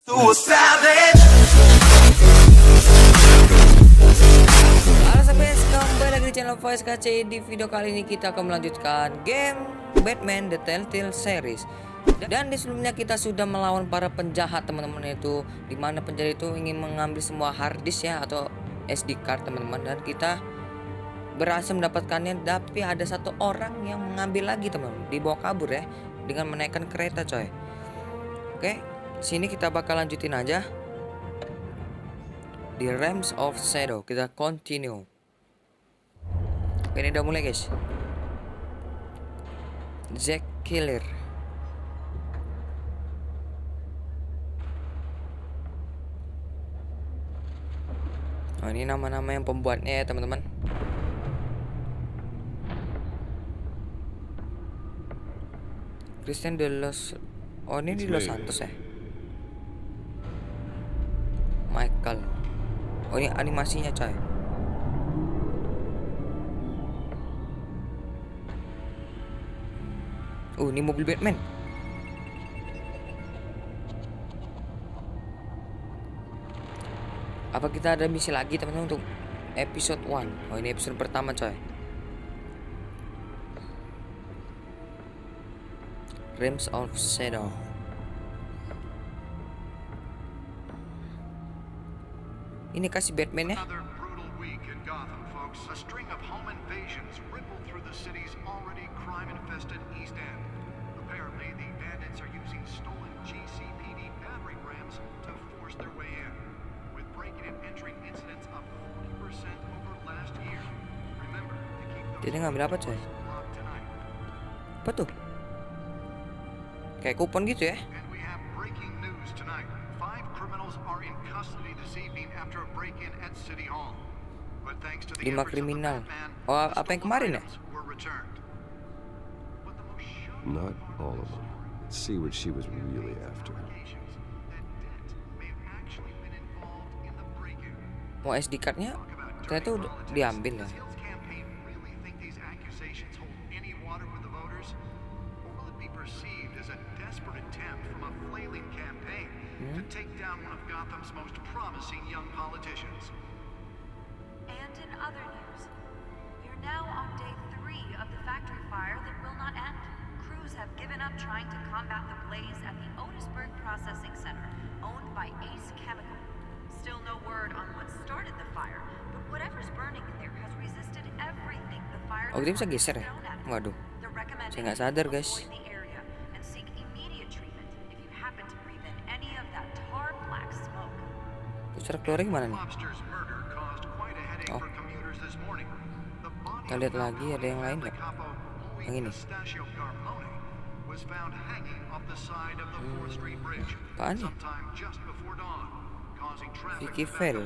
Halo Sampai, kembali lagi di channel Faizkci. Di video kali ini kita akan melanjutkan game Batman The Telltale series. Dan di sebelumnya kita sudah melawan para penjahat teman-teman, itu dimana penjahat itu ingin mengambil semua hard disk ya, atau SD card teman-teman, dan kita berhasil mendapatkannya. Tapi ada satu orang yang mengambil lagi teman-teman, dibawa kabur ya dengan menaikkan kereta coy. Oke, sini kita bakal lanjutin aja di Realms of Shadow. Kita continue. Oke, ini udah mulai guys. Jack Killer. Oh, ini nama-nama yang pembuatnya ya teman-teman. Christian de Los. Oh, ini di Los Santos ya. Michael. Oh, ini animasinya coy. Ini mobil Batman. Apa kita ada misi lagi teman-teman untuk episode 1? Oh, ini episode pertama coy. Realms of Shadow. Ini kasih Batman ya. Jadi ngambil apa coy? Apa tuh? Kayak kupon gitu ya. 5 kriminal. Oh, apa yang kemarin ya? Not all of them. Let's see what she was really after. Mau SD cardnya ternyata udah diambil ya. And in other news, we're now on day 3 of the factory fire that will not end. Crews have given up trying to combat the blaze at the Otisburg Processing Center, owned by Ace Chemical. Still no word on what started the fire, but whatever's burning in there has resisted everything the fire. Oh, dia bisa geser ya? Waduh, saya nggak sadar guys. Terus keluar gimana nih? Oh, kita lihat lagi ada yang lain nggak? Yang ini. Apaan nih? Vicky Fail.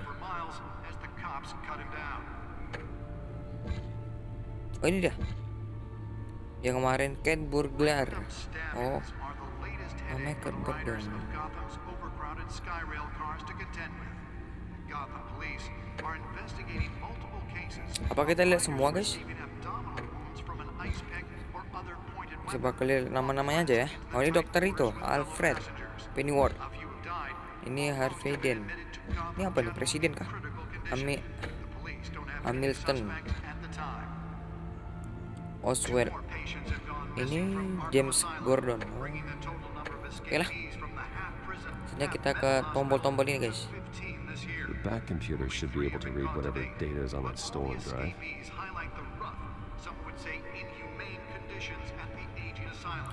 Oh, ini dia. Yang kemarin Cat Burglar. Oh, namanya Cat Burglar. Apa kita lihat semua guys? Coba kalian nama-namanya aja ya. Oh, ini dokter itu Alfred Pennyworth. Ini Harvey Dent. Ini apa nih, presiden kah? Hamilton. Oswald. Ini James Gordon. Oke lah. Selanjutnya kita ke tombol-tombol ini guys. The back computer should be able to read whatever data is on that stolen drive.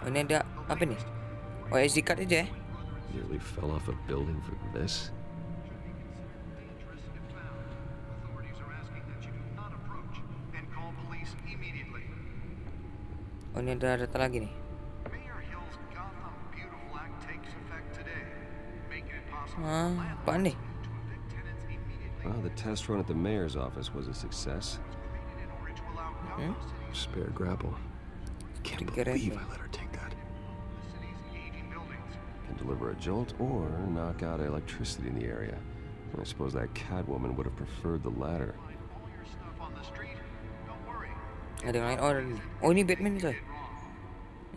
Oh, ini ada apa nih? Oh, SD card aja ya. Nearly fell off a building for this. Oh, ini ada data lagi nih. Apaan nih? Well, the test run at the mayor's office was a success. Spare grapple. Can't believe I let her take that. Can deliver a jolt or knock out electricity in the area. And I suppose that Catwoman would have preferred the latter. Ada yang lain. Oh, ini Batman coy.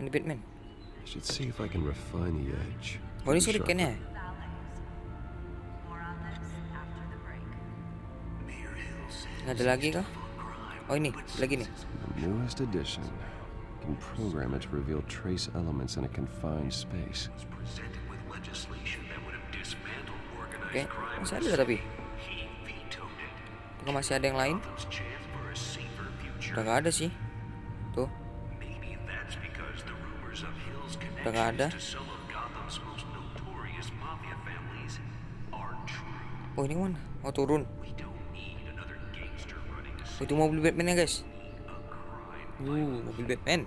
Ini Batman. I should see if I can refine the edge. Oh, ini shuriken ya. Nggak ada lagi kah? Oh ini, lagi nih. The newest edition can program it to reveal trace elements in a confined space. Oke, masih ada tapi. Apakah masih ada yang lain? Udah gak ada sih. Tuh. Udah gak ada. Oh ini mana? Oh turun. Oh, itu mobil Batman ya guys. Mobil Batman.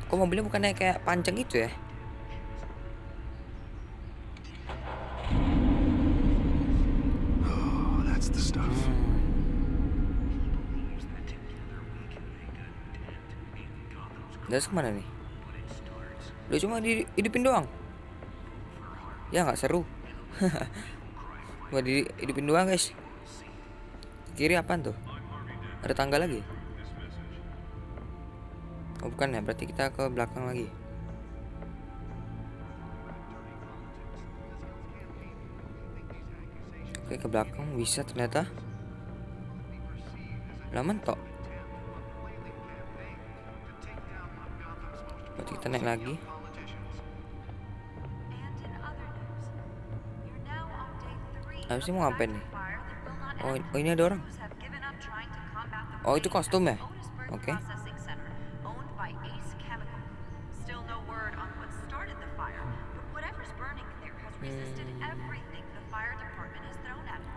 Kok mobilnya bukannya kayak panjang gitu ya? Oh, that's the stuff. Terus kemana nih? Udah cuma dihidupin doang. Ya nggak seru. Gua dihidupin doang guys. Kiri apaan tuh? Ada tangga lagi? Oh bukan ya, berarti kita ke belakang lagi. Oke, ke belakang bisa ternyata. Lah mentok. Berarti kita naik lagi. Habis ini mau ngapain nih? Oh ini ada orang. Oh itu kostum ya? Oke.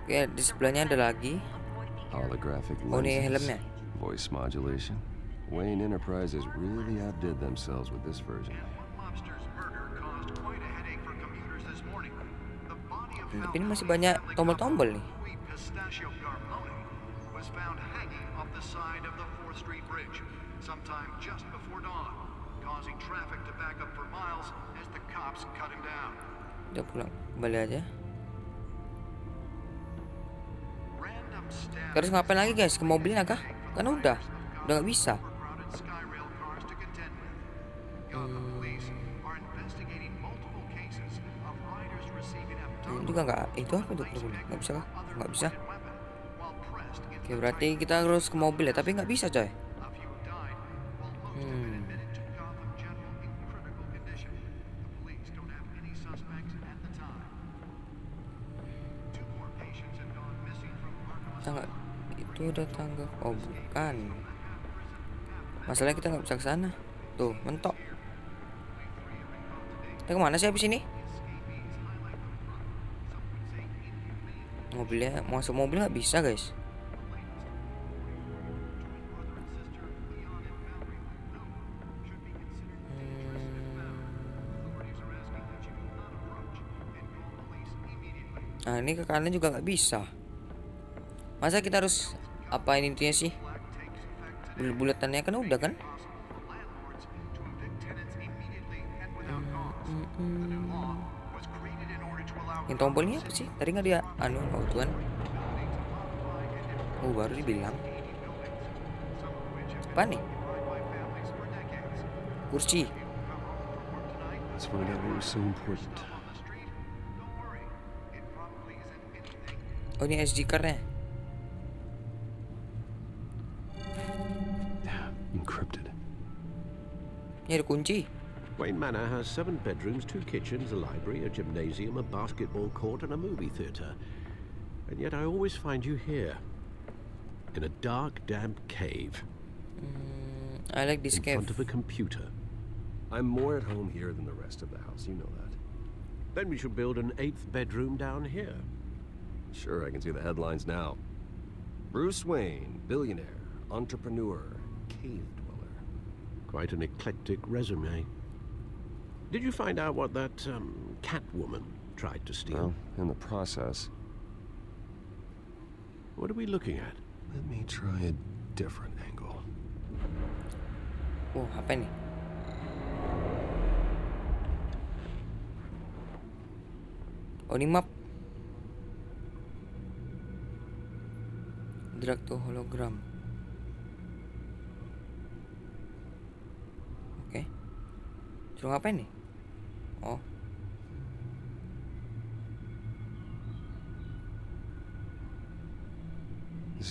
Oke, di sebelahnya ada lagi. Holographic Oh ini lenses, helmnya. voice modulation. Wayne Enterprises really outdid themselves with this version. Tapi ini masih banyak tombol-tombol nih. Udah pulang, kembali aja. Terus ngapain lagi guys? Ke mobilnya kah? Karena udah nggak bisa. Ini juga nggak, itu apa tuh mobilnya? Nggak bisa kah? Nggak bisa. Oke berarti kita harus ke mobil ya, tapi nggak bisa coy. Tangga itu udah tangga. Oh bukan. Masalahnya kita nggak bisa ke sana. Tuh mentok. Kita kemana sih habis ini? Mobilnya masuk mobil nggak bisa guys. Nah ini ke kanan juga nggak bisa. Masa kita harus apa ini intinya sih? Bulet-buletannya kan udah kan? Yang tombolnya apa sih? Tadi nggak dia tuan. Oh baru dibilang. Apa nih? Kursi. Let's find out what was so important. Oh ini SD card-nya. Encrypted. Ini ada kunci. Wayne Manor has 7 bedrooms, 2 kitchens, a library, a gymnasium, a basketball court, and a movie theatre. And yet I always find you here, in a dark, damp cave. I like this in cave. front of a computer. I'm more at home here than the rest of the house, you know that. Then we should build an 8th bedroom down here. Sure, I can see the headlines now. Bruce Wayne, billionaire, entrepreneur, cave dweller. Quite an eclectic resume. Did you find out what that cat woman tried to steal? Well, in the process. What are we looking at? Let me try a different angle. Oh apa nih? Oh ini map. Drag to hologram. Oke. Suruh ngapain nih? Oh.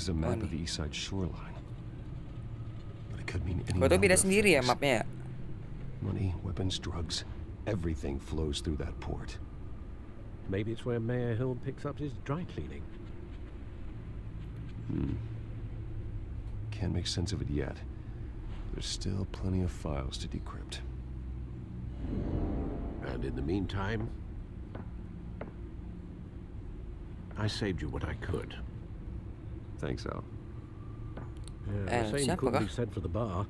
This is a map of the east side shoreline. But it could mean any Kau tuh number beda of sendiri ya things. mapnya ya? Money, weapons, drugs, everything flows through that port. Maybe it's where Mayor Hill picks up his dry cleaning. Can't make sense of it yet. There's still plenty of files to decrypt. And in the meantime, I saved you what I could. Thanks, Al. Yeah, the same siapa couldn't kah? be said for the bar.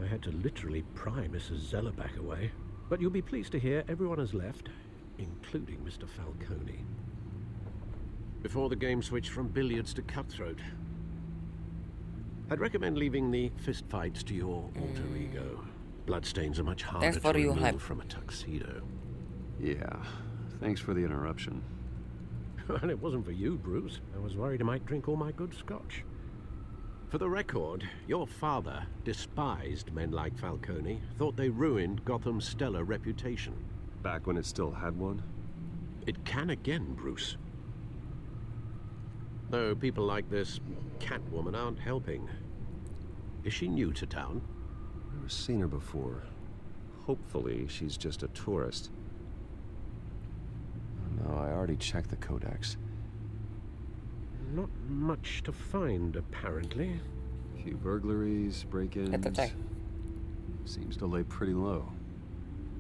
I had to literally pry Mrs. Zeller back away. But you'll be pleased to hear everyone has left, including Mr. Falcone. Before the game switched from billiards to cutthroat. I'd recommend leaving the fistfights to your alter ego. Bloodstains are much harder Thanks for to your remove hype. from a tuxedo. Yeah, thanks for the interruption. And it wasn't for you, Bruce. I was worried I might drink all my good scotch. For the record, your father despised men like Falcone, thought they ruined Gotham's stellar reputation. Back when it still had one? It can again, Bruce. Though people like this Catwoman aren't helping. Is she new to town? Never seen her before. Hopefully, she's just a tourist. No, I already checked the codex. Not much to find, apparently. A few burglaries, break-ins. Telltale. Seems to lay pretty low.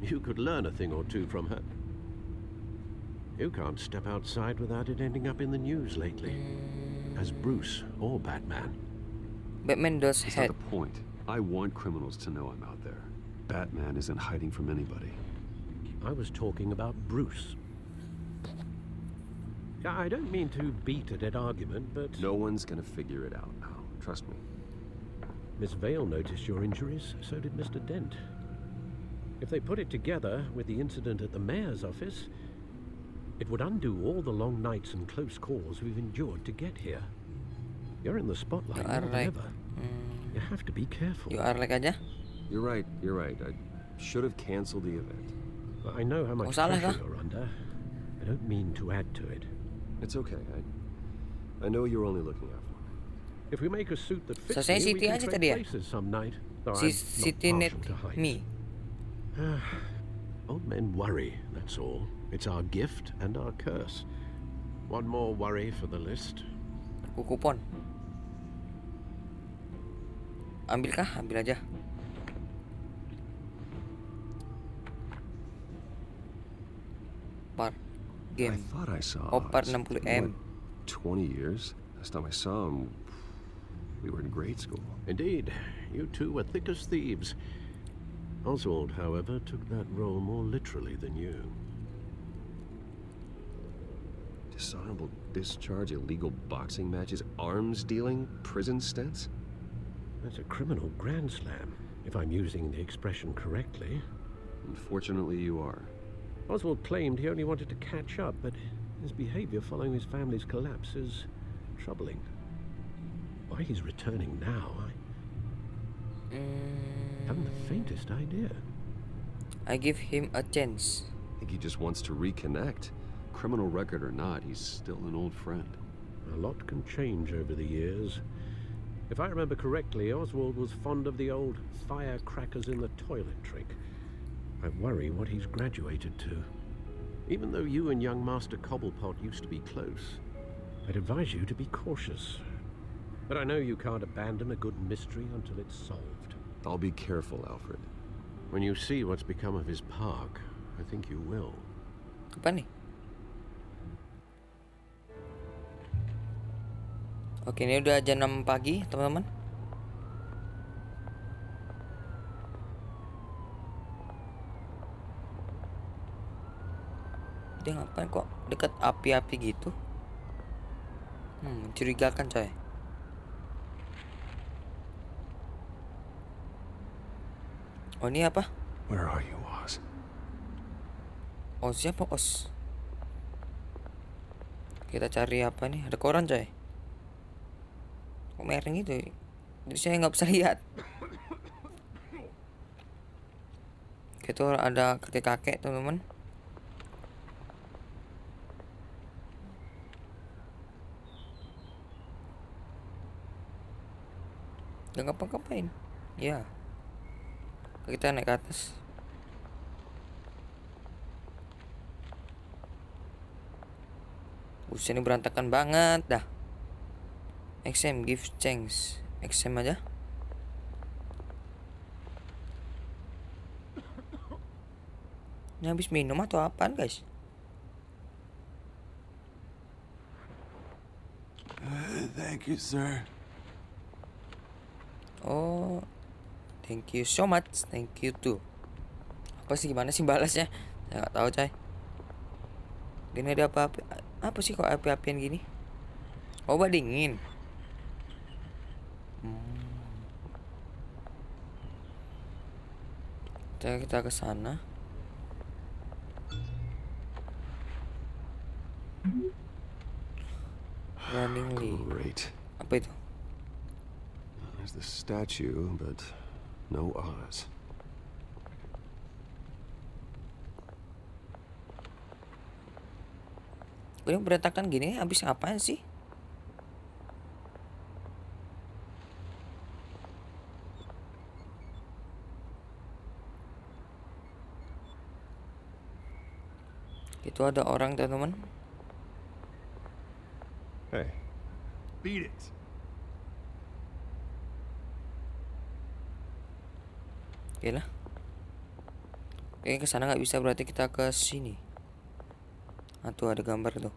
You could learn a thing or two from her. You can't step outside without it ending up in the news lately. As Bruce or Batman. Batman does That's not head. the point. I want criminals to know I'm out there. Batman isn't hiding from anybody. I was talking about Bruce. I don't mean to beat a dead argument, but... No one's gonna figure it out now. Trust me. Miss Vale noticed your injuries, so did Mr. Dent. If they put it together with the incident at the mayor's office, it would undo all the long nights and close calls we've endured to get here. You're in the spotlight You are more than right. ever. You have to be careful. You are like aja. You're right. I should have canceled the event. I know how much Salah pressure kah? you're under. I don't mean to add to it. It's okay. I know you're only looking out for me. If we make a suit that fits Selesai me, we Siti can aja trade tadi ya? places some night. Though Si I'm Siti not net partial to heights. me. Old men worry, that's all. It's our gift and our curse. One more worry for the list. Kupon. Ambil kah? Ambil aja. Part I game. thought I saw. Oh, part Oz. 60M. What, 20 years? Last time I saw him, we were in grade school. Indeed, you two were thick as thieves. Oswald, however, took that role more literally than you. Dishonorable discharge, illegal boxing matches, arms dealing, prison stints? That's a criminal grand slam, if I'm using the expression correctly. Unfortunately, you are. Oswald claimed he only wanted to catch up, but his behavior following his family's collapse is troubling. Why he's returning now, I haven't the faintest idea. I give him a chance. I think he just wants to reconnect. Criminal record or not, he's still an old friend. A lot can change over the years. If I remember correctly, Oswald was fond of the old firecrackers in the toilet trick. I worry what he's graduated to. Even though you and young Master Cobblepot used to be close, I'd advise you to be cautious. But I know you can't abandon a good mystery until it's solved. I'll be careful, Alfred. When you see what's become of his park, I think you will. Apa nih? Oke, ini udah jam 6 pagi, teman-teman. Dia ngapain kok dekat api-api gitu? Mencurigakan, coy. Oh, ini apa? Where are you, Oz? Oh, siapa Os? Kita cari apa nih? Ada koran, coy. Kok mereng gitu? Jadi saya nggak bisa lihat. Itu ada kakek-kakek, teman-teman. Gak ngapa-ngapain. Ya. Kita naik ke atas. Buset, ini berantakan banget dah. XM give thanks. XM aja. Ini habis minum atau apaan, guys? Thank you, sir. Oh, thank you so much. Thank you too. Apa sih, gimana sih balasnya? Saya nggak tahu, coy. Gini ada apa-apa? Apa sih kok api-apian gini? Obat dingin. Kita ke sana. Runningly. Great. Apa itu? There's the statue, but no Oz. Ini berantakan gini habis ngapain sih? Itu ada orang, teman-teman. Hey, Beat it. Oke lah. Kayaknya ke sana nggak bisa, berarti kita ke sini. Ah, tuh ada gambar tuh.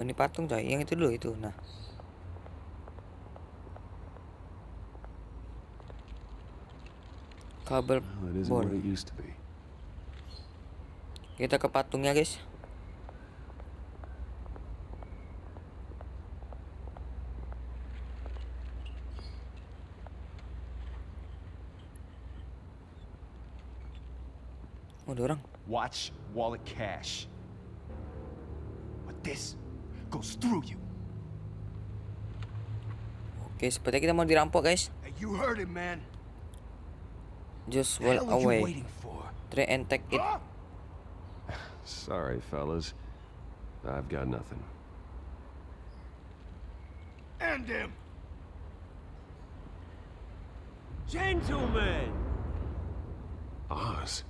Oh, ini patung, coy. Yang itu dulu itu. Nah. Kabel well, it isn't bol. what it used to be. Kita ke patungnya, guys. Oh, ada orang. Watch wallet cash. But this goes through you. Oke, sepertinya kita mau dirampok, guys. Hey, you heard it, man. Just What the walk hell are you away. waiting for? Try and take it. Huh? Sorry, fellas. I've got nothing. End him. Gentlemen! Oz?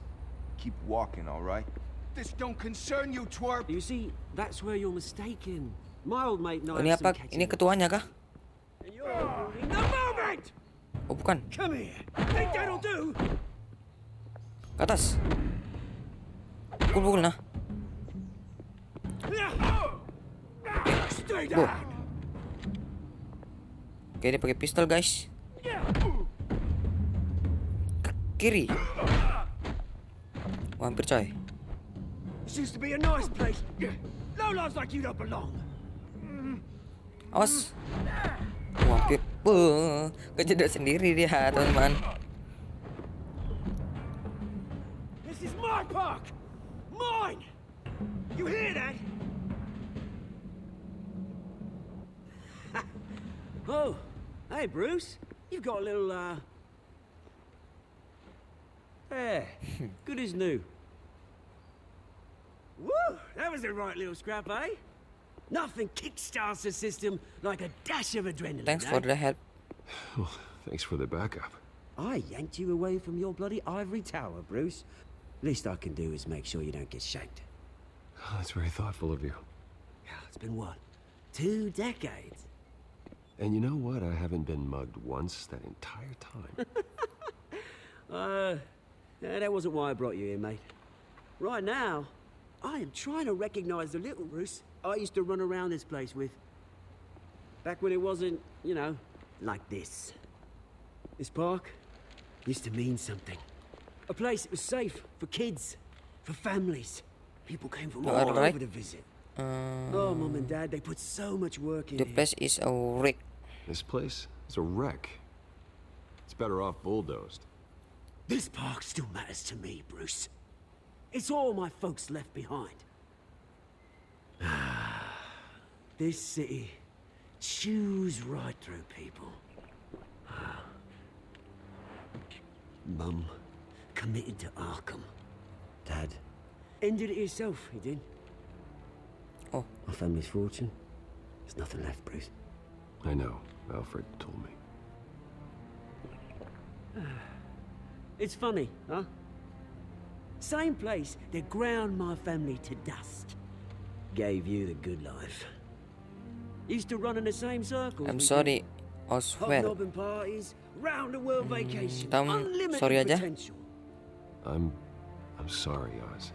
Keep walking, all right? This don't concern you, twerp. You see, that's where you're mistaken. My old mate Oh, knows ini apa? Ini ketuanya kah? And you're ruining the moment! Oh, bukan. Come here. Think that'll do? Ke atas. Pukul nah. Stay Go. down! Oke, dia pakai pistol, guys. Ke kiri. Oh, hampir, coy. This used to be a nice place. Lowlifes like you don't belong. Awas. Oh, hampir. Kejedot sendiri dia, teman-teman. This is my park! Mine! You hear that? Oh, hey, Bruce. You've got a little, There. Good as new. Woo! That was a right little scrap, eh? Nothing kickstarts the system like a dash of adrenaline. Thanks eh? for the help. Well, thanks for the backup. I yanked you away from your bloody ivory tower, Bruce. Least I can do is make sure you don't get shanked. Oh, that's very thoughtful of you. Yeah, it's been what? 2 decades? And you know what? I haven't been mugged once that entire time. That wasn't why I brought you here, mate. Right now, I am trying to recognize the little Bruce I used to run around this place with. Back when it wasn't, you know, like this. This park used to mean something. A place that was safe for kids, for families. People came from all Alright. over to visit. Oh, Mum and Dad, they put so much work in The here. place is a wreck. This place is a wreck. It's better off bulldozed. This park still matters to me, Bruce. It's all my folks left behind. This city chews right through people. Mum committed to Arkham. Dad ended it himself, he did. Oh, My family's fortune. There's nothing left, Bruce. I know. Alfred told me. It's funny, huh? Same place that ground my family to dust. Gave you the good life. Used to run in the same circles. I'm we sorry, did. Oswald. Hobnobbing parties, round the world vacation, Tom, sorry unlimited aja. potential. I'm sorry, Oz.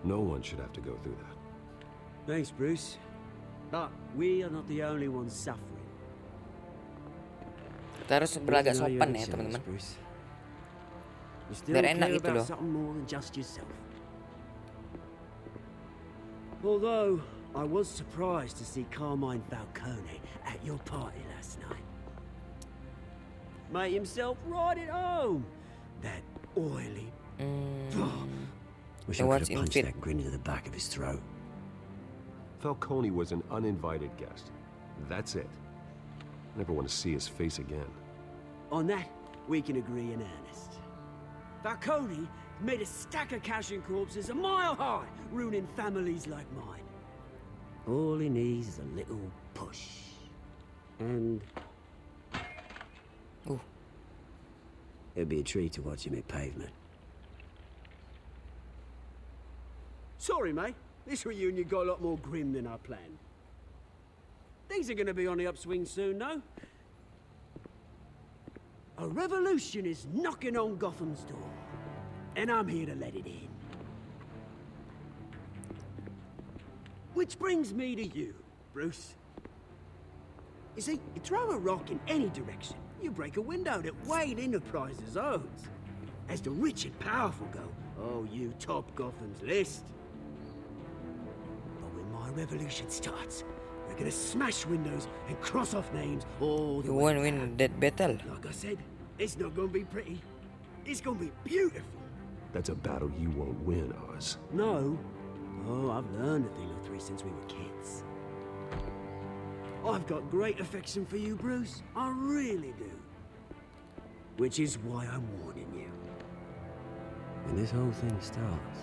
No one should have to go through that. Thanks, Bruce. But we are not the only ones suffering. Kita harus berlagak You know sopan your ya chance, teman-teman. Bruce. You still Biar enak care gitu about loh. something more than just yourself. Although I was surprised to see Carmine Falcone at your party last night. Made himself right at home. That oily. Wish I What's could have in punched fit? that grin into the back of his throat. Falcone was an uninvited guest. That's it. Never want to see his face again. On that, we can agree in earnest. Falcone made a stack of cash and corpses a mile high, ruining families like mine. All he needs is a little push. And Ooh. it'd be a treat to watch him hit pavement. Sorry, mate. This reunion got a lot more grim than I planned. Things are gonna be on the upswing soon, no? A revolution is knocking on Gotham's door, and I'm here to let it in. Which brings me to you, Bruce. You see, you throw a rock in any direction, you break a window that Wayne Enterprises owns. As the rich and powerful go, oh, you top Gotham's list. But when my revolution starts, we're gonna smash windows and cross off names all the You way won't win that battle. Like I said, it's not gonna be pretty. It's gonna be beautiful. That's a battle you won't win, Oz. No. Oh, I've learned a thing or three since we were kids. I've got great affection for you, Bruce. I really do. Which is why I'm warning you. When this whole thing starts,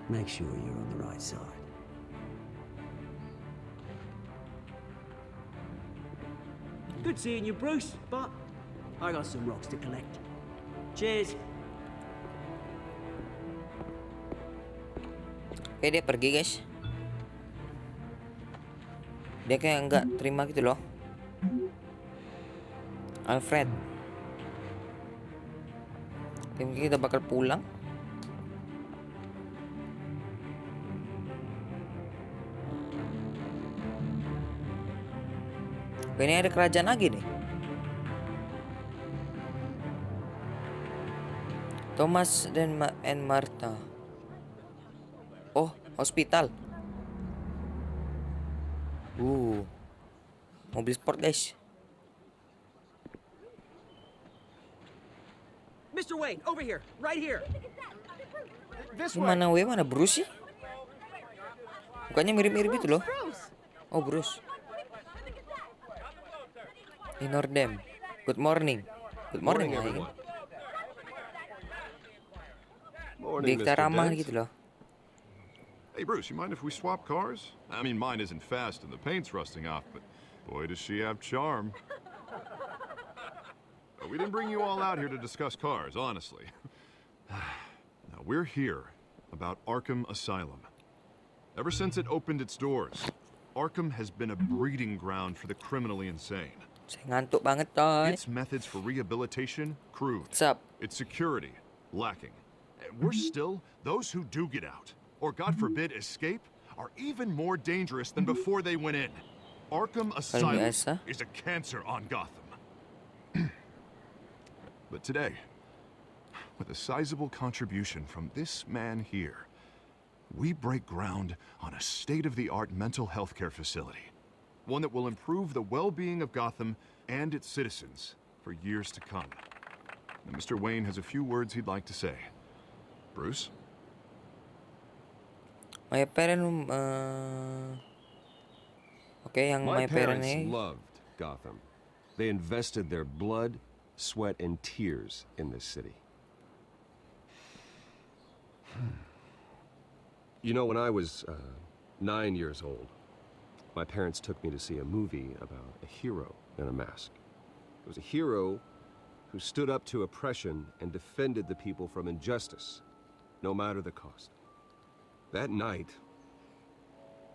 make sure you're on the right side. Good seeing you, Bruce, but I got some rocks to collect. Cheers. Oke, dia pergi guys. Dia kayak nggak terima gitu loh. Alfred. Oke, mungkin kita bakal pulang. Oke, ini ada kerajaan lagi nih. Thomas dan Martha. Oh, hospital. Mobil sport guys. Mr. Wayne, over here, right here. This Ini way. mana mana Bruce sih? Bukannya mirip-mirip itu loh. Oh, Bruce. Ignore them. Good morning. Good morning, everyone. Morning, Biar kita Mr. ramah Dent. gitu loh. Hey, Bruce, you mind if we swap cars? I mean, mine isn't fast and the paint's rusting off, but boy, does she have charm. We didn't bring you all out here to discuss cars, honestly. Now, we're here about Arkham Asylum. Ever since it opened its doors, Arkham has been a breeding ground for the criminally insane. Saya ngantuk banget, coy. Its methods for rehabilitation, crude. What's up? Its security, lacking. And we're still, those who do get out, or God forbid escape, are even more dangerous than before they went in. Arkham Asylum biasa. is a cancer on Gotham. But today, with a sizable contribution from this man here, we break ground on a state-of-the-art mental health care facility. One that will improve the well-being of Gotham and its citizens for years to come. And Mr. Wayne has a few words he'd like to say. Bruce? My parent Oke, yang My my parent parents ini loved Gotham. They invested their blood, sweat, and tears in this city. You know, when I was 9 years old, my parents took me to see a movie about a hero in a mask. It was a hero who stood up to oppression and defended the people from injustice, no matter the cost. That night,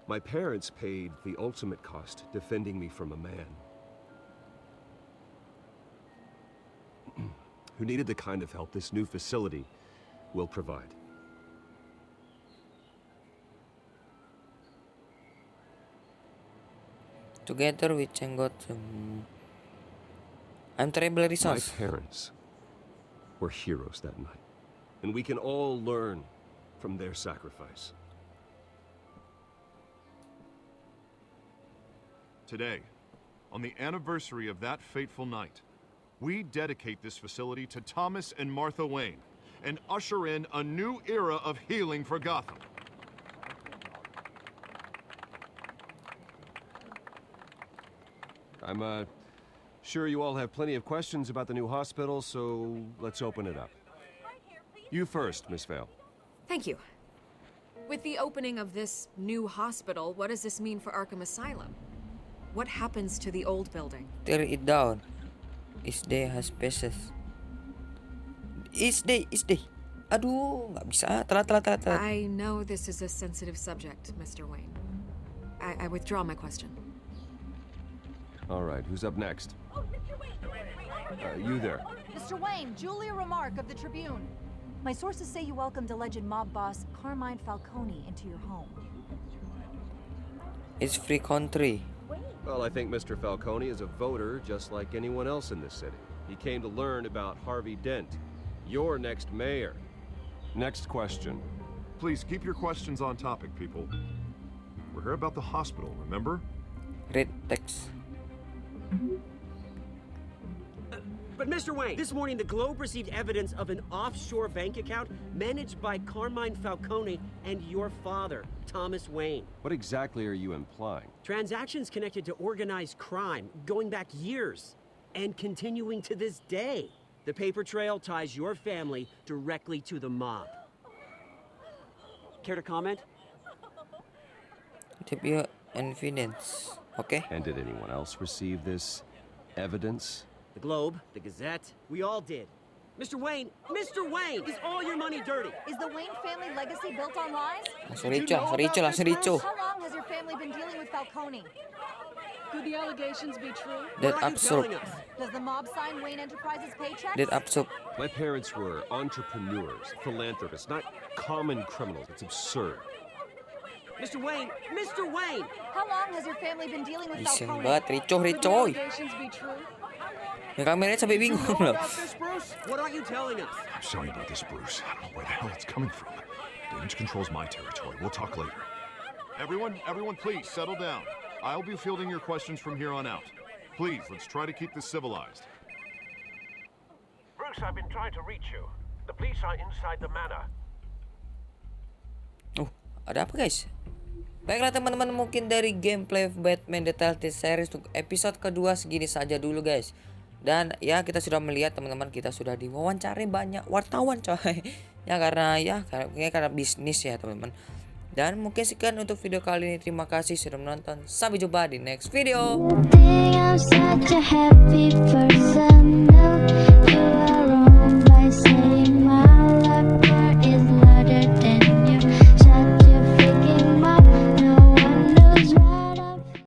my parents paid the ultimate cost defending me from a man who needed the kind of help this new facility will provide. Together we can go to I'm terrible My resource. parents were heroes that night, and we can all learn from their sacrifice. Today, on the anniversary of that fateful night, we dedicate this facility to Thomas and Martha Wayne and usher in a new era of healing for Gotham. I'm sure you all have plenty of questions about the new hospital, so let's open it up. You first, Miss Vale. Thank you. With the opening of this new hospital, what does this mean for Arkham Asylum? What happens to the old building? Tear it down. Is they has spaces. Is they. Aduh, nggak bisa. Telat. I know this is a sensitive subject, Mr. Wayne. I withdraw my question. All right, who's up next? You there. Mr. Wayne, Julia Remark of the Tribune. My sources say you welcomed alleged mob boss Carmine Falcone into your home. It's free country. Well, I think Mr. Falcone is a voter just like anyone else in this city. He came to learn about Harvey Dent, your next mayor. Next question. Please keep your questions on topic, people. We're here about the hospital, remember? Read text. But Mr. Wayne, this morning the Globe received evidence of an offshore bank account managed by Carmine Falcone and your father, Thomas Wayne. What exactly are you implying? Transactions connected to organized crime going back years and continuing to this day. The paper trail ties your family directly to the mob. Care to comment? Tip your evidence. Okay. And did anyone else receive this evidence? The Globe, the Gazette, we all did. Mr. Wayne, is all your money dirty? Is the Wayne family legacy built on lies? Langsung ricu. How long has your family been dealing with Falcone? Could the allegations be true? That What are you absurd. telling us? Does the mob sign Wayne Enterprises paychecks? That absurd. My parents were entrepreneurs, philanthropists, not common criminals. It's absurd. Mr. Wayne! How long has your family been dealing with Bising Falcone? banget, ricu. Could the allegations be true? Yang kameranya sampai bingung loh. What are you telling us? I'm sorry about this, Bruce. I don't know where the hell it's coming from. Damage control's my territory. We'll talk later. Everyone, please settle down. I'll be fielding your questions from here on out. Please, let's try to keep this civilized. Bruce, I've been trying to reach you. The police are inside the manor. Ada apa guys? Baiklah teman-teman, mungkin dari gameplay Batman The Telltale series untuk episode kedua segini saja dulu guys. Dan ya kita sudah melihat teman-teman, kita sudah diwawancari banyak wartawan coy. Ya karena bisnis ya teman-teman. Dan mungkin sekian untuk video kali ini. Terima kasih sudah menonton. Sampai jumpa di next video. I'm such a happy person.